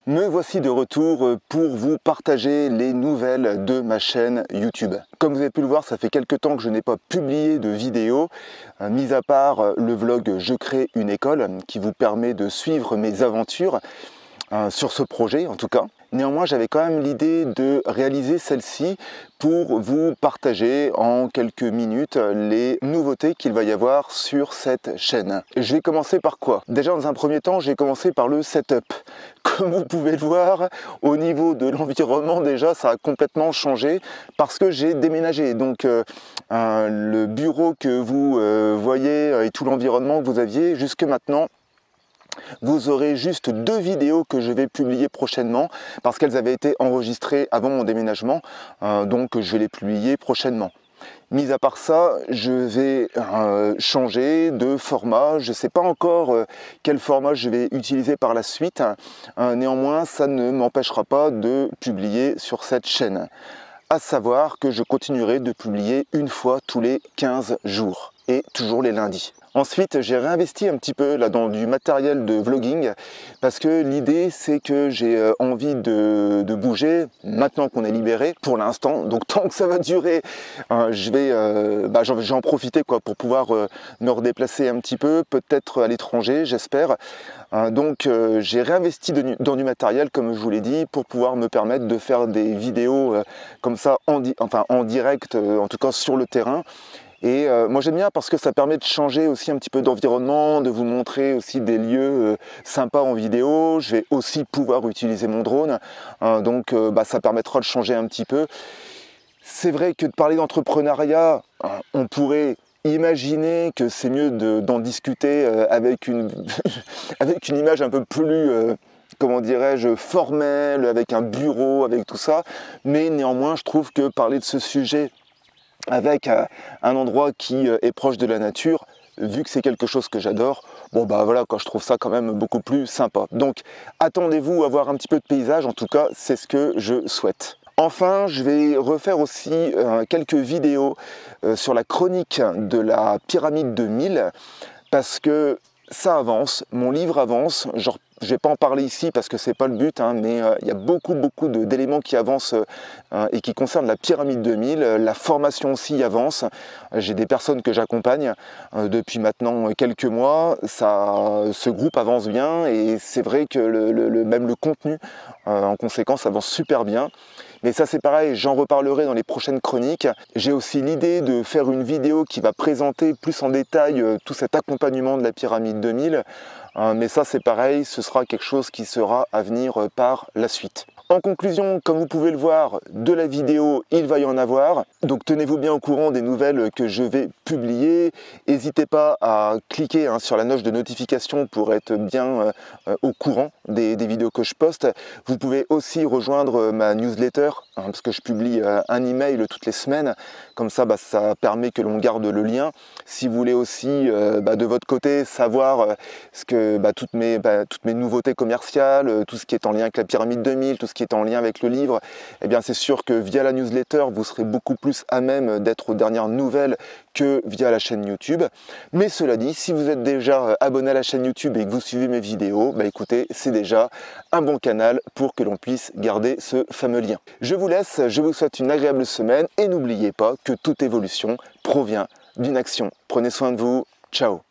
Me voici de retour pour vous partager les nouvelles de ma chaîne YouTube. Comme vous avez pu le voir, ça fait quelques temps que je n'ai pas publié de vidéo, mis à part le vlog Je crée une école qui vous permet de suivre mes aventures sur ce projet en tout cas. Néanmoins, j'avais quand même l'idée de réaliser celle-ci pour vous partager en quelques minutes les nouveautés qu'il va y avoir sur cette chaîne. Je vais commencer par quoi? Déjà, dans un premier temps, je vais commencer par le setup. Comme vous pouvez le voir, au niveau de l'environnement, déjà, ça a complètement changé parce que j'ai déménagé. Donc, le bureau que vous voyez et tout l'environnement que vous aviez jusque maintenant, vous aurez juste 2 vidéos que je vais publier prochainement parce qu'elles avaient été enregistrées avant mon déménagement, donc je vais les publier prochainement. Mis à part ça, je vais changer de format. Je ne sais pas encore quel format je vais utiliser par la suite. Néanmoins, ça ne m'empêchera pas de publier sur cette chaîne. À savoir que je continuerai de publier une fois tous les 15 jours et toujours les lundis. Ensuite, j'ai réinvesti un petit peu là dans du matériel de vlogging parce que l'idée c'est que j'ai envie de bouger maintenant qu'on est libéré pour l'instant. Donc tant que ça va durer, je vais en profiter quoi, pour pouvoir me redéplacer un petit peu, peut-être à l'étranger, j'espère. Donc j'ai réinvesti dans du matériel comme je vous l'ai dit pour pouvoir me permettre de faire des vidéos comme ça en direct, en tout cas sur le terrain. Et moi j'aime bien parce que ça permet de changer aussi un petit peu d'environnement, de vous montrer aussi des lieux sympas en vidéo. Je vais aussi pouvoir utiliser mon drone, donc ça permettra de changer un petit peu. C'est vrai que de parler d'entrepreneuriat, on pourrait imaginer que c'est mieux d'en discuter avec une, avec une image un peu plus... comment dirais-je, formelle, avec un bureau, avec tout ça. Mais néanmoins, je trouve que parler de ce sujet avec un endroit qui est proche de la nature, vu que c'est quelque chose que j'adore, bon bah voilà quoi, je trouve ça quand même beaucoup plus sympa. Donc attendez-vous à voir un petit peu de paysage, en tout cas c'est ce que je souhaite. Enfin, je vais refaire aussi quelques vidéos sur la chronique de la pyramide de 1000 parce que ça avance, mon livre avance, genre, je ne vais pas en parler ici parce que c'est pas le but, mais il y a beaucoup d'éléments qui avancent et qui concernent la pyramide de 1000. La formation aussi avance. J'ai des personnes que j'accompagne depuis maintenant quelques mois. Ce groupe avance bien et c'est vrai que même le contenu en conséquence avance super bien. Mais ça c'est pareil, j'en reparlerai dans les prochaines chroniques. J'ai aussi l'idée de faire une vidéo qui va présenter plus en détail tout cet accompagnement de la pyramide de 1000. Mais ça c'est pareil, ce sera quelque chose qui sera à venir par la suite. En conclusion, comme vous pouvez le voir, de la vidéo, il va y en avoir. Donc tenez-vous bien au courant des nouvelles que je vais publier. N'hésitez pas à cliquer sur la cloche de notification pour être bien au courant des vidéos que je poste. Vous pouvez aussi rejoindre ma newsletter, parce que je publie un email toutes les semaines. Comme ça, ça permet que l'on garde le lien. Si vous voulez aussi, de votre côté, savoir toutes mes nouveautés commerciales, tout ce qui est en lien avec la pyramide de 1000, tout ce qui est en lien avec le livre, eh bien c'est sûr que via la newsletter, vous serez beaucoup plus à même d'être aux dernières nouvelles que via la chaîne YouTube. Mais cela dit, si vous êtes déjà abonné à la chaîne YouTube et que vous suivez mes vidéos, écoutez, c'est déjà un bon canal pour que l'on puisse garder ce fameux lien. Je vous laisse, je vous souhaite une agréable semaine et n'oubliez pas que toute évolution provient d'une action. Prenez soin de vous, ciao!